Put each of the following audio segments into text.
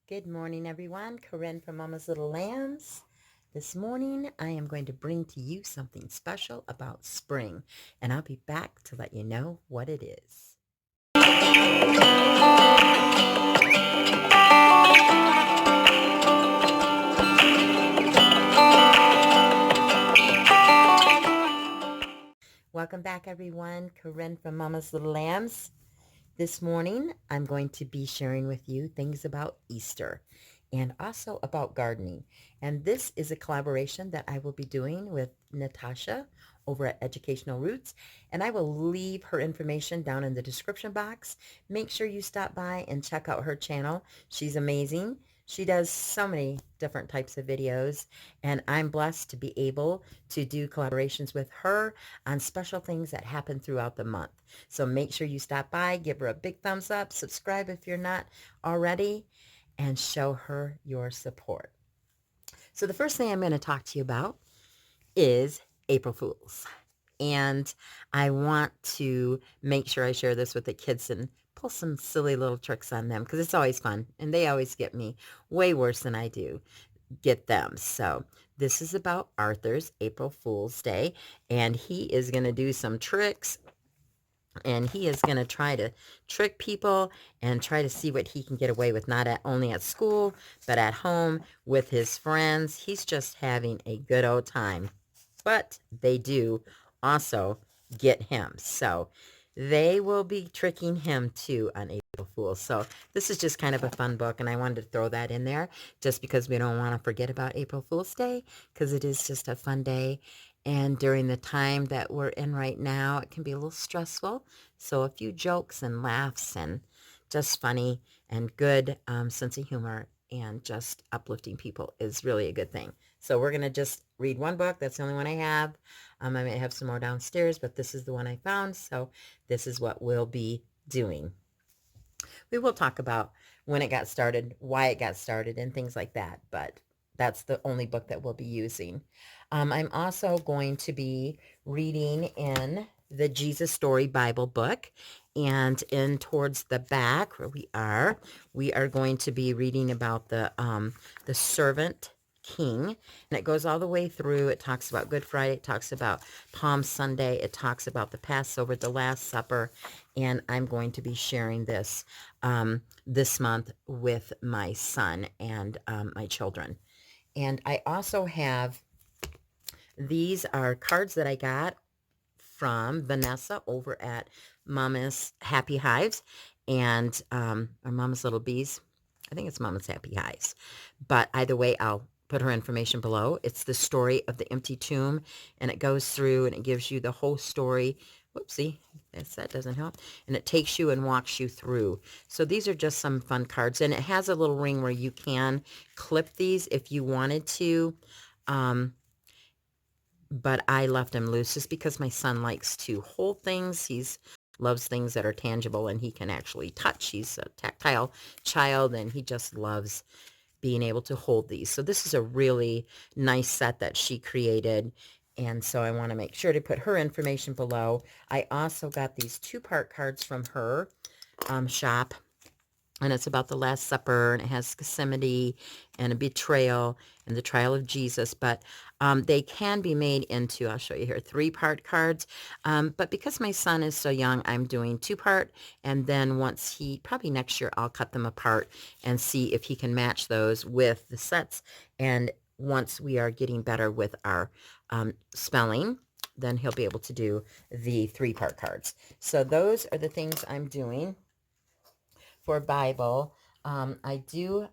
Good morning, everyone. Corinne from Mama's Little Lambs. This morning, I am going to bring to you something special about spring, and I'll be back to let you know what it is. Welcome back, everyone. Corinne from Mama's Little Lambs. This morning, I'm going to be sharing with you things about Easter and also about gardening. And this is a collaboration that I will be doing with Natasha over at Educational Roots. And I will leave her information down in the description box. Make sure you stop by and check out her channel. She's amazing. She does so many different types of videos, and I'm blessed to be able to do collaborations with her on special things that happen throughout the month. So make sure you stop by, give her a big thumbs up, subscribe if you're not already, and show her your support. So the first thing I'm going to talk to you about is April Fools. And I want to make sure I share this with the kids and pull some silly little tricks on them because it's always fun. And they always get me way worse than I do get them. So this is about Arthur's April Fool's Day. And he is going to do some tricks, and he is going to try to trick people and try to see what he can get away with, not only at school, but at home with his friends. He's just having a good old time. But they do also get him. So they will be tricking him too on April Fool's. So this is just kind of a fun book, and I wanted to throw that in there just because we don't want to forget about April Fool's Day, because it is just a fun day. And during the time that we're in right now, it can be a little stressful. So a few jokes and laughs and just funny and good sense of humor and just uplifting people is really a good thing. So we're going to just read one book. That's the only one I have. I may have some more downstairs, but this is the one I found. So this is what we'll be doing. We will talk about when it got started, why it got started, and things like that. But that's the only book that we'll be using. I'm also going to be reading in the Jesus Story Bible book. And in towards the back where we are going to be reading about the servant king, and it goes all the way through. It talks about Good Friday, it talks about Palm Sunday, it talks about the Passover, the Last Supper, and I'm going to be sharing this month with my son and my children. And I also have, these are cards that I got from Vanessa over at Mama's Happy Hives and or Mama's Little Bees. I think it's Mama's Happy Hives. But either way, I'll put her information below. It's the story of the empty tomb, and it goes through and it gives you the whole story. Whoopsie, that doesn't help. And it takes you and walks you through. So these are just some fun cards, and it has a little ring where you can clip these if you wanted to. But I left him loose just because my son likes to hold things. He's loves things that are tangible and he can actually touch. He's a tactile child, and he just loves being able to hold these. So this is a really nice set that she created. And so I want to make sure to put her information below. I also got these 2-part cards from her shop, and it's about the Last Supper, and it has Gethsemane and a betrayal and the trial of Jesus. But they can be made into, I'll show you here, 3-part cards. But because my son is so young, I'm doing 2-part. And then once probably next year, I'll cut them apart and see if he can match those with the sets. And once we are getting better with our spelling, then he'll be able to do the 3-part cards. So those are the things I'm doing for Bible. I do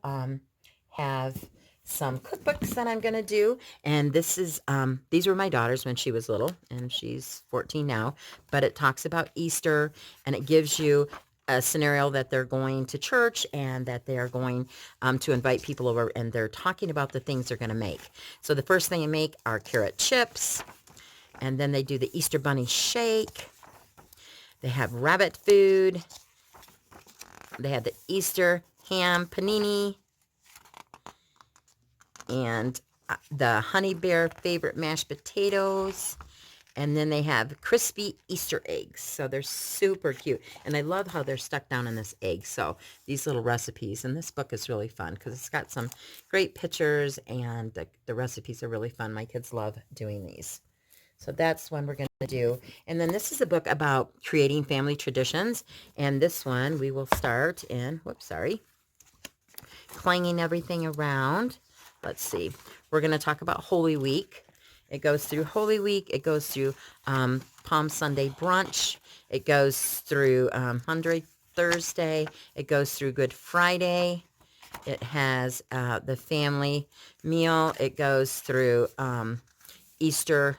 have some cookbooks that I'm going to do. And this is, these were my daughter's when she was little, and she's 14 now. But it talks about Easter, and it gives you a scenario that they're going to church and that they are going to invite people over, and they're talking about the things they're going to make. So the first thing I make are carrot chips, and then they do the Easter bunny shake. They have rabbit food. They had the Easter ham panini and the honey bear favorite mashed potatoes. And then they have crispy Easter eggs. So they're super cute. And I love how they're stuck down in this egg. So these little recipes. And this book is really fun because it's got some great pictures and the recipes are really fun. My kids love doing these. So that's one we're going to do. And then this is a book about creating family traditions. And this one we will start in, whoops, sorry, clanging everything around. Let's see. We're going to talk about Holy Week. It goes through Holy Week. It goes through Palm Sunday brunch. It goes through Monday, Thursday. It goes through Good Friday. It has the family meal. It goes through Easter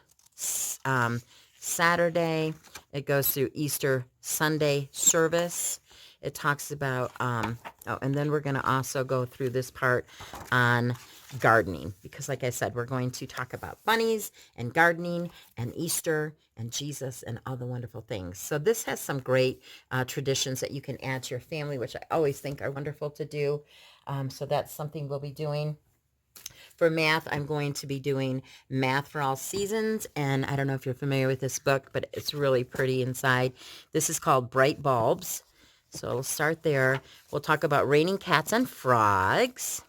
Saturday. It goes through Easter Sunday service. It talks about, oh, and then we're going to also go through this part on gardening, because like I said, we're going to talk about bunnies and gardening and Easter and Jesus and all the wonderful things. So this has some great traditions that you can add to your family, which I always think are wonderful to do. So that's something we'll be doing. For math, I'm going to be doing Math for All Seasons, and I don't know if you're familiar with this book, but it's really pretty inside. This is called Bright Bulbs. So we'll start there. We'll talk about raining cats and frogs.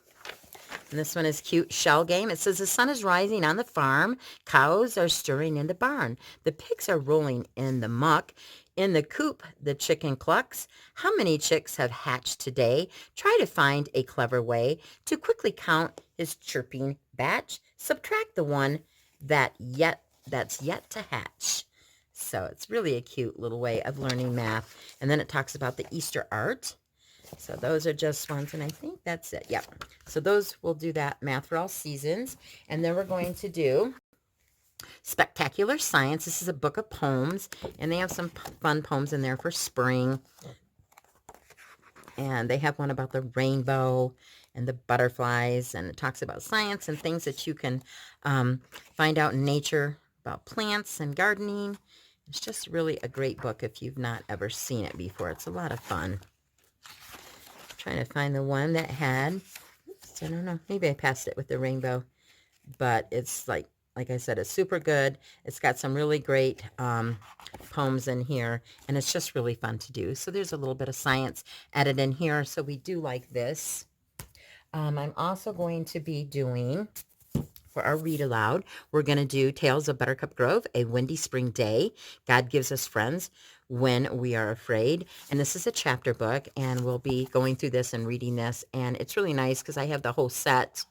And this one is cute. Shell game. It says the sun is rising on the farm. Cows are stirring in the barn. The pigs are rolling in the muck. In the coop, the chicken clucks. How many chicks have hatched today? Try to find a clever way to quickly count his chirping batch. Subtract the one that's yet to hatch. So it's really a cute little way of learning math. And then it talks about the Easter art. So those are just ones, and I think that's it. Yep. So those, we'll do that, Math for All Seasons. And then we're going to do Spectacular Science. This is a book of poems, and they have some fun poems in there for spring. And they have one about the rainbow and the butterflies, and it talks about science and things that you can find out in nature about plants and gardening. It's just really a great book if you've not ever seen it before. It's a lot of fun. Trying to find the one that had, oops, I don't know, maybe I passed it with the rainbow, but it's like I said, it's super good. It's got some really great poems in here, and it's just really fun to do. So there's a little bit of science added in here, so we do like this. I'm also going to be doing, for our read aloud, we're going to do Tales of Buttercup Grove, A Windy Spring Day. God Gives Us Friends When We Are Afraid. And this is a chapter book, and we'll be going through this and reading this. And it's really nice because I have the whole set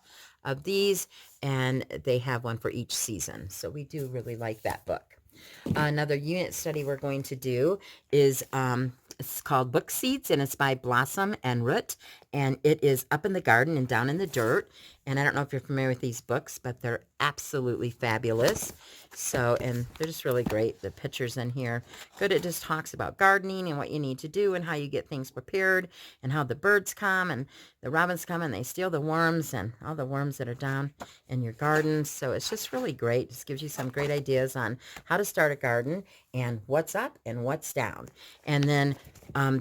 of these, and they have one for each season. So we do really like that book. Another unit study we're going to do is it's called Book Seeds, and it's by Blossom and Root, and it is Up in the Garden and Down in the Dirt. And I don't know if you're familiar with these books, but they're absolutely fabulous. So, and they're just really great. The pictures in here, good. It just talks about gardening and what you need to do and how you get things prepared and how the birds come and the robins come and they steal the worms and all the worms that are down in your garden. So it's just really great. Just gives you some great ideas on how to start a garden and what's up and what's down. And then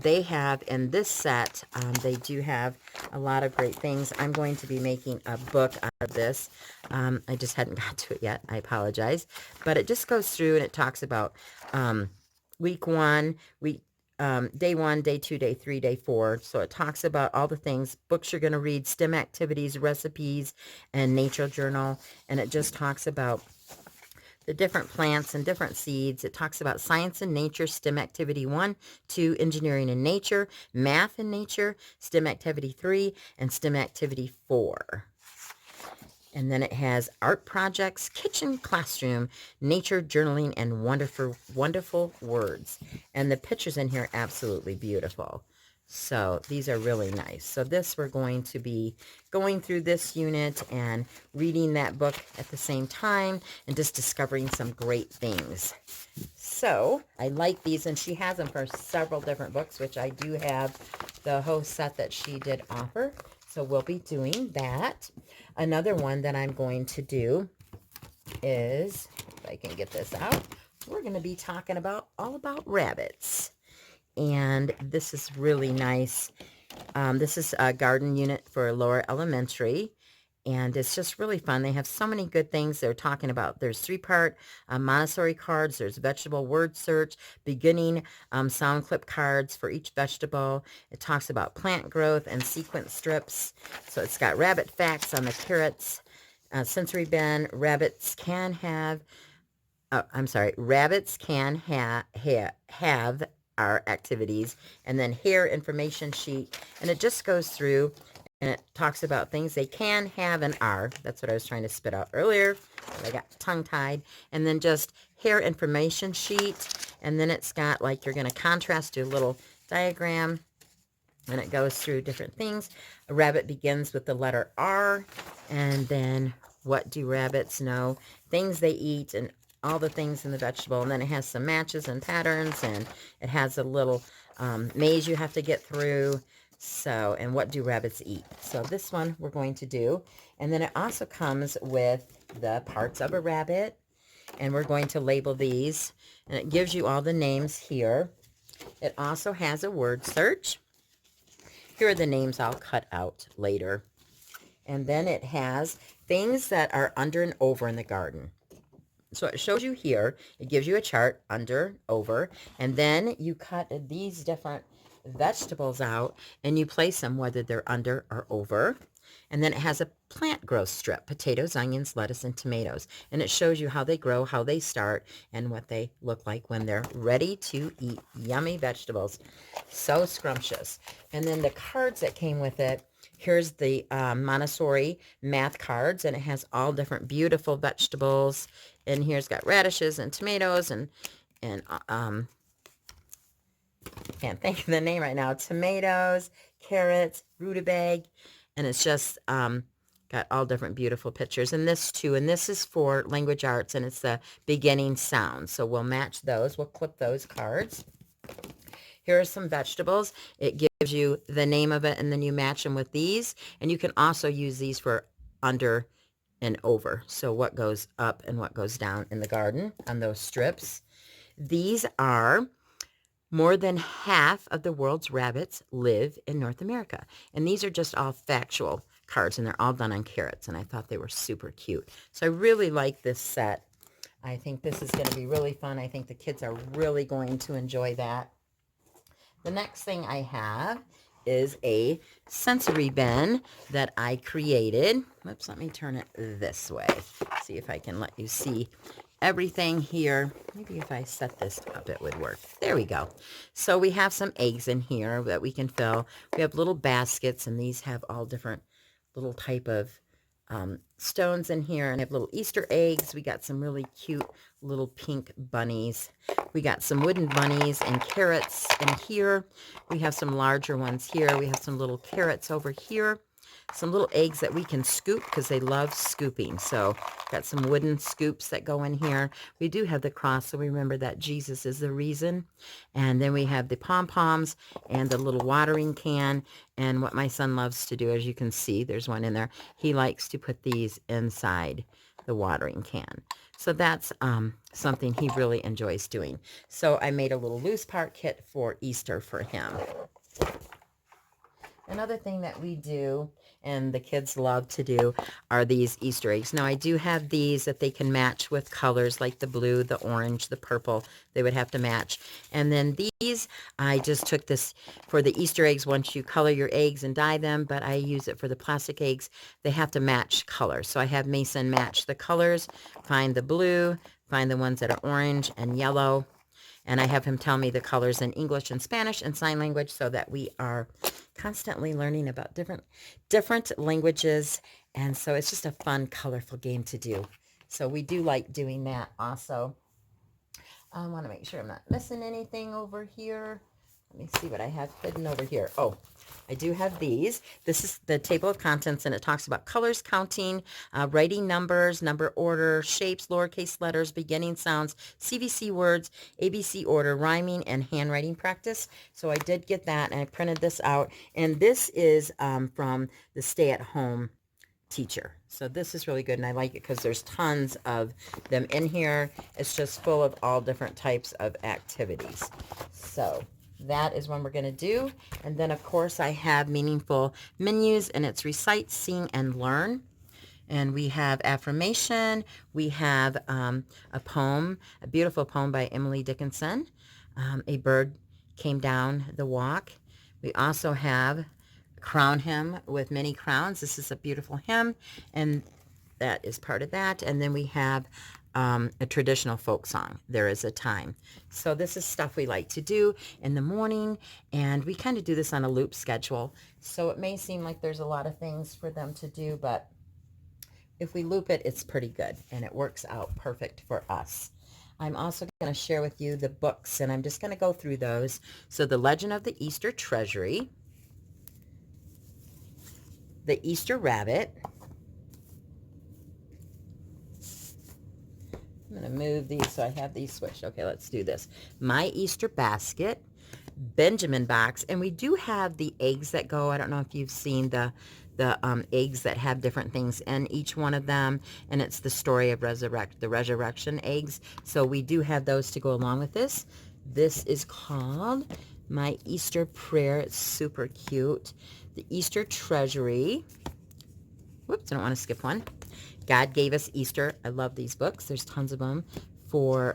they have in this set, they do have a lot of great things. I'm going to be making a book out of this. I just hadn't got to it yet. I apologize. But it just goes through and it talks about week one, day 1, day 2, day 3, day 4. So it talks about all the things, books you're going to read, STEM activities, recipes, and nature journal. And it just talks about the different plants and different seeds. It talks about science and nature, STEM activity 1, 2, engineering and nature, math and nature, STEM activity 3, and STEM activity 4. And then it has art projects, kitchen, classroom, nature, journaling, and wonderful words. And the pictures in here are absolutely beautiful. So these are really nice. So this, we're going to be going through this unit and reading that book at the same time and just discovering some great things. So I like these, and she has them for several different books, which I do have the whole set that she did offer. So we'll be doing that. Another one that I'm going to do is, if I can get this out, we're going to be talking about all about rabbits. And this is really nice. This is a garden unit for lower elementary. And it's just really fun. They have so many good things they're talking about. There's three-part Montessori cards. There's vegetable word search, beginning sound clip cards for each vegetable. It talks about plant growth and sequence strips. So it's got rabbit facts on the carrots. Sensory bin, rabbits can have our activities, and then hair information sheet, and it just goes through and it talks about things they can have and are. That's what I was trying to spit out earlier, but I got tongue-tied. And then just hair information sheet, and then it's got like you're going to contrast, do a little diagram, and it goes through different things. A rabbit begins with the letter R, and then what do rabbits know? Things they eat and all the things in the vegetable. And then it has some matches and patterns, and it has a little maze you have to get through. So, and what do rabbits eat? So this one we're going to do. And then it also comes with the parts of a rabbit, and we're going to label these. And it gives you all the names here. It also has a word search. Here are the names I'll cut out later. And then it has things that are under and over in the garden. So it shows you here, it gives you a chart, under, over, and then you cut these different vegetables out and you place them whether they're under or over. And then it has a plant growth strip, potatoes, onions, lettuce, and tomatoes. And it shows you how they grow, how they start, and what they look like when they're ready to eat yummy vegetables. So scrumptious. And then the cards that came with it, here's the Montessori math cards, and it has all different beautiful vegetables. And here's got radishes and tomatoes and can't think of the name right now. Tomatoes, carrots, rutabaga, and it's just got all different beautiful pictures. And this too, and this is for language arts, and it's the beginning sounds. So we'll match those. We'll clip those cards. Here are some vegetables. It gives you the name of it, and then you match them with these. And you can also use these for under and over. So what goes up and what goes down in the garden on those strips. These are more than half of the world's rabbits live in North America. And these are just all factual cards, and they're all done on carrots. And I thought they were super cute. So I really like this set. I think this is going to be really fun. I think the kids are really going to enjoy that. The next thing I have is a sensory bin that I created. Whoops, let me turn it this way. See if I can let you see everything here. Maybe if I set this up, it would work. There we go. So we have some eggs in here that we can fill. We have little baskets, and these have all different little type of stones in here, and have little Easter eggs. We got some really cute little pink bunnies. We got some wooden bunnies and carrots in here. We have some larger ones here. We have some little carrots over here. Some little eggs that we can scoop because they love scooping. So got some wooden scoops that go in here. We do have the cross, so we remember that Jesus is the reason. And then we have the pom-poms and the little watering can. And what my son loves to do, as you can see, there's one in there. He likes to put these inside the watering can. So that's something he really enjoys doing. So I made a little loose part kit for Easter for him. Another thing that we do, and the kids love to do, are these Easter eggs. Now, I do have these that they can match with colors like the blue, the orange, the purple. They would have to match. And then these, I just took this for the Easter eggs once you color your eggs and dye them, but I use it for the plastic eggs. They have to match colors. So I have Mason match the colors, find the blue, find the ones that are orange and yellow. And I have him tell me the colors in English and Spanish and sign language so that we are constantly learning about different languages. And so it's just a fun, colorful game to do. So we do like doing that also. I want to make sure I'm not missing anything over here. Let me see what I have hidden over here. Oh, I do have these. This is the table of contents, and it talks about colors, counting, writing numbers, number order, shapes, lowercase letters, beginning sounds, CVC words, ABC order, rhyming, and handwriting practice. So I did get that, and I printed this out. And this is from the stay-at-home teacher. So this is really good, and I like it because there's tons of them in here. It's just full of all different types of activities. So that is one we're going to do. And then, of course, I have meaningful menus, and it's recite, sing, and learn. And we have affirmation. We have a poem, a beautiful poem by Emily Dickinson. A bird came down the walk. We also have Crown Hymn with many crowns. This is a beautiful hymn, and that is part of that. And then we have a traditional folk song, There Is a Time. So this is stuff we like to do in the morning, and we kind of do this on a loop schedule. So it may seem like there's a lot of things for them to do, but if we loop it, it's pretty good, and it works out perfect for us. I'm also going to share with you the books, and I'm just going to go through those. So The Legend of the Easter Treasury, The Easter Rabbit. I'm going to move these so I have these switched. Okay, let's do this. My Easter Basket, Benjamin Box, and we do have the eggs that go. I don't know if you've seen the eggs that have different things in each one of them, and it's the story of the resurrection eggs. So we do have those to go along with this. This is called My Easter Prayer. It's super cute. The Easter Treasury. Whoops, I don't want to skip one. God Gave Us Easter. I love these books. There's tons of them for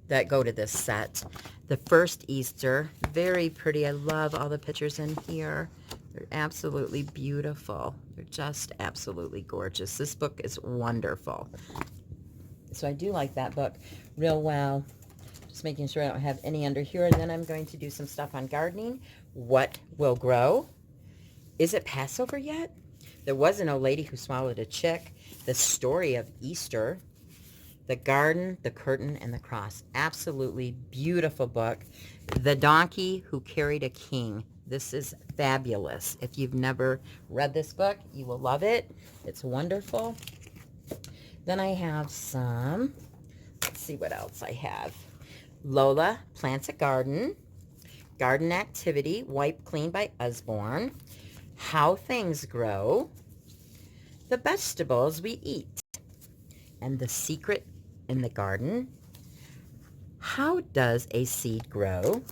that go to this set. The First Easter, very pretty. I love all the pictures in here. They're absolutely beautiful. They're just absolutely gorgeous. This book is wonderful. So I do like that book real well. Just making sure I don't have any under here. And then I'm going to do some stuff on gardening. What will grow? Is it Passover yet? There was an old lady who swallowed a chick. The Story of Easter. The Garden, the Curtain, and the Cross. Absolutely beautiful book. The Donkey Who Carried a King. This is fabulous. If you've never read this book, you will love it. It's wonderful. Then I have some, let's see what else I have. Lola Plants a Garden. Garden Activity, Wipe Clean by Usborne. How Things Grow. The Vegetables We Eat. And The Secret in the Garden. How does a seed grow?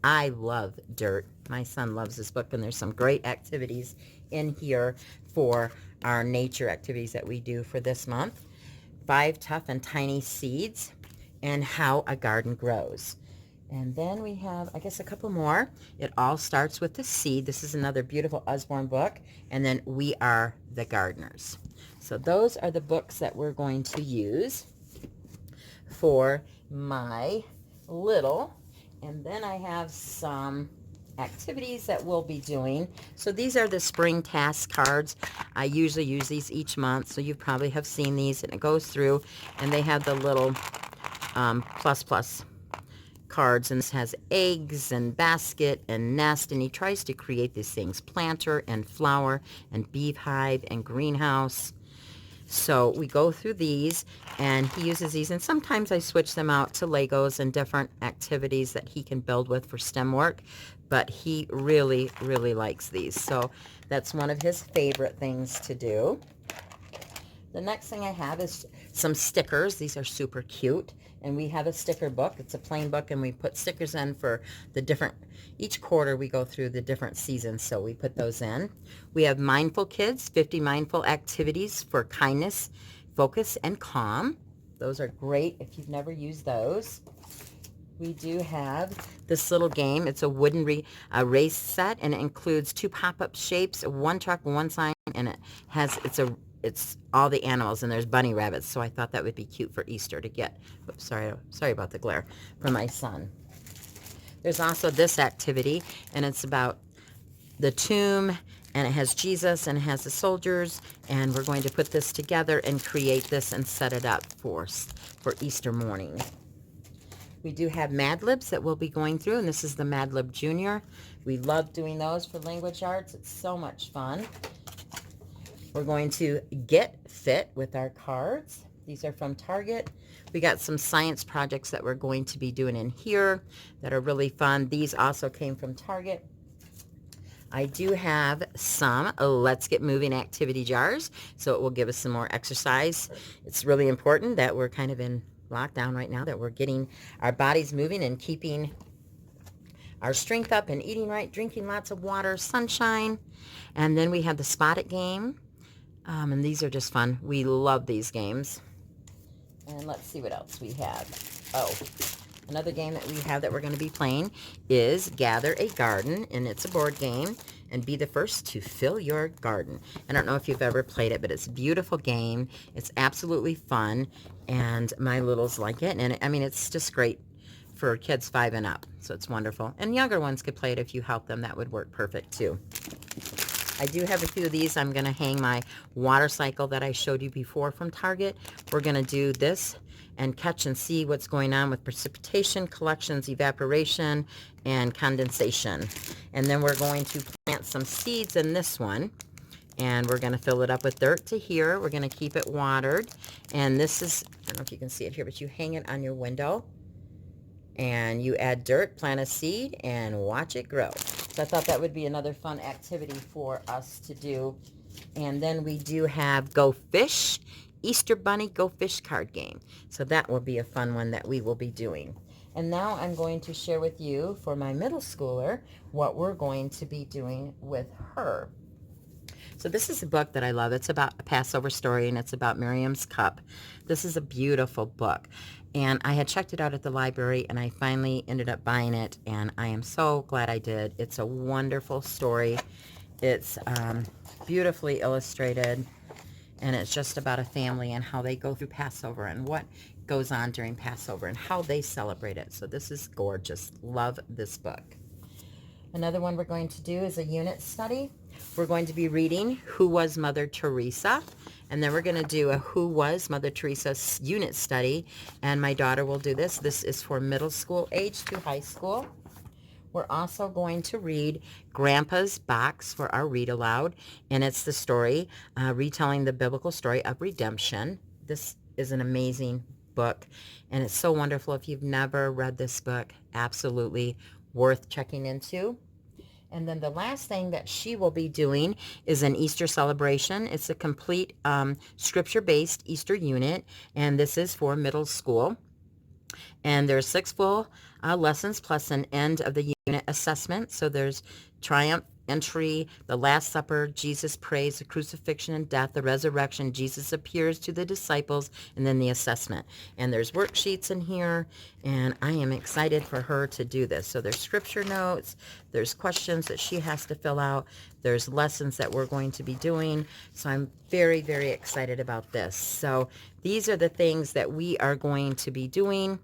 I love dirt. My son loves this book, and there's some great activities in here for our nature activities that we do for this month. 5 Tough and Tiny Seeds, and How a Garden Grows. And then we have, I guess, a couple more. It All Starts with the Seed. This is another beautiful Usborne book. And then We Are the Gardeners. So those are the books that we're going to use for my little. And then I have some activities that we'll be doing. So these are the spring task cards. I usually use these each month, so you probably have seen these, and it goes through, and they have the little plus cards, and this has eggs and basket and nest, and he tries to create these things: planter and flower and beehive and greenhouse. So we go through these, and he uses these, and sometimes I switch them out to Legos and different activities that he can build with for STEM work, but he really, really likes these. So that's one of his favorite things to do. The next thing I have is some stickers. These are super cute, and we have a sticker book. It's a plain book, and we put stickers in for the different, each quarter we go through the different seasons, so we put those in. We have Mindful Kids, 50 mindful activities for kindness, focus, and calm. Those are great if you've never used those. We do have this little game. It's a wooden race set, and it includes 2 pop-up shapes, 1 truck, 1 sign, and it's all the animals, and there's bunny rabbits, so I thought that would be cute for Easter to get. Oops, sorry about the glare, for my son. There's also this activity, and it's about the tomb, and it has Jesus, and it has the soldiers, and we're going to put this together and create this and set it up for Easter morning. We do have Mad Libs that we'll be going through, and this is the Mad Lib Junior. We love doing those for language arts. It's so much fun. We're going to Get Fit with our cards. These are from Target. We got some science projects that we're going to be doing in here that are really fun. These also came from Target. I do have some Let's Get Moving activity jars, so it will give us some more exercise. It's really important that we're kind of in lockdown right now, that we're getting our bodies moving and keeping our strength up and eating right, drinking lots of water, sunshine. And then we have the Spot It game. And these are just fun. We love these games. And let's see what else we have. Oh, another game that we have that we're going to be playing is Gather a Garden, and it's a board game, and be the first to fill your garden. I don't know if you've ever played it, but it's a beautiful game. It's absolutely fun, and my littles like it. And I mean, it's just great for kids 5 and up, so it's wonderful. And younger ones could play it if you help them. That would work perfect too. I do have a few of these. I'm going to hang my water cycle that I showed you before from Target. We're going to do this and catch and see what's going on with precipitation, collections, evaporation, and condensation. And then we're going to plant some seeds in this one. And we're going to fill it up with dirt to here. We're going to keep it watered. And this is, I don't know if you can see it here, but you hang it on your window. And you add dirt, plant a seed, and watch it grow. So I thought that would be another fun activity for us to do. And then we do have Go Fish, Easter Bunny Go Fish card game. So that will be a fun one that we will be doing. And now I'm going to share with you, for my middle schooler, what we're going to be doing with her. So this is a book that I love. It's about a Passover story, and it's about Miriam's cup. This is a beautiful book. And I had checked it out at the library, and I finally ended up buying it, and I am so glad I did. It's a wonderful story. It's beautifully illustrated, and it's just about a family and how they go through Passover and what goes on during Passover and how they celebrate it. So this is gorgeous. Love this book. Another one we're going to do is a unit study. We're going to be reading Who Was Mother Teresa? And then we're going to do a Who Was Mother Teresa unit study. And my daughter will do this. This is for middle school age to high school. We're also going to read Grandpa's Box for our read aloud. And it's the story, retelling the biblical story of redemption. This is an amazing book. And it's so wonderful. If you've never read this book, absolutely worth checking into. And then the last thing that she will be doing is an Easter celebration. It's a complete scripture-based Easter unit, and this is for middle school. And there's 6 full lessons plus an end of the unit assessment. So there's triumph, entry, the Last Supper, Jesus prays, the crucifixion and death, the resurrection, Jesus appears to the disciples, and then the assessment. And there's worksheets in here, and I am excited for her to do this. So there's scripture notes, there's questions that she has to fill out, there's lessons that we're going to be doing. So I'm very, very excited about this. So these are the things that we are going to be doing.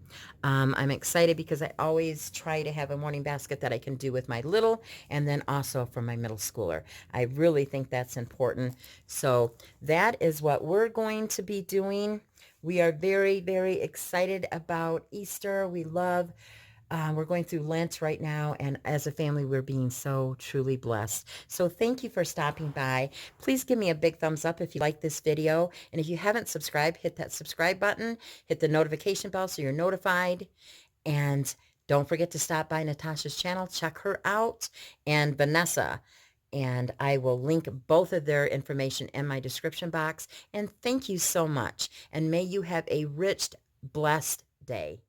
I'm excited because I always try to have a morning basket that I can do with my little, and then also for my middle schooler. I really think that's important. So that is what we're going to be doing. We are very, very excited about Easter. We love we're going through Lent right now, and as a family, we're being so truly blessed. So thank you for stopping by. Please give me a big thumbs up if you like this video. And if you haven't subscribed, hit that subscribe button, hit the notification bell so you're notified. And don't forget to stop by Natasha's channel. Check her out, and Vanessa. And I will link both of their information in my description box. And thank you so much. And may you have a rich, blessed day.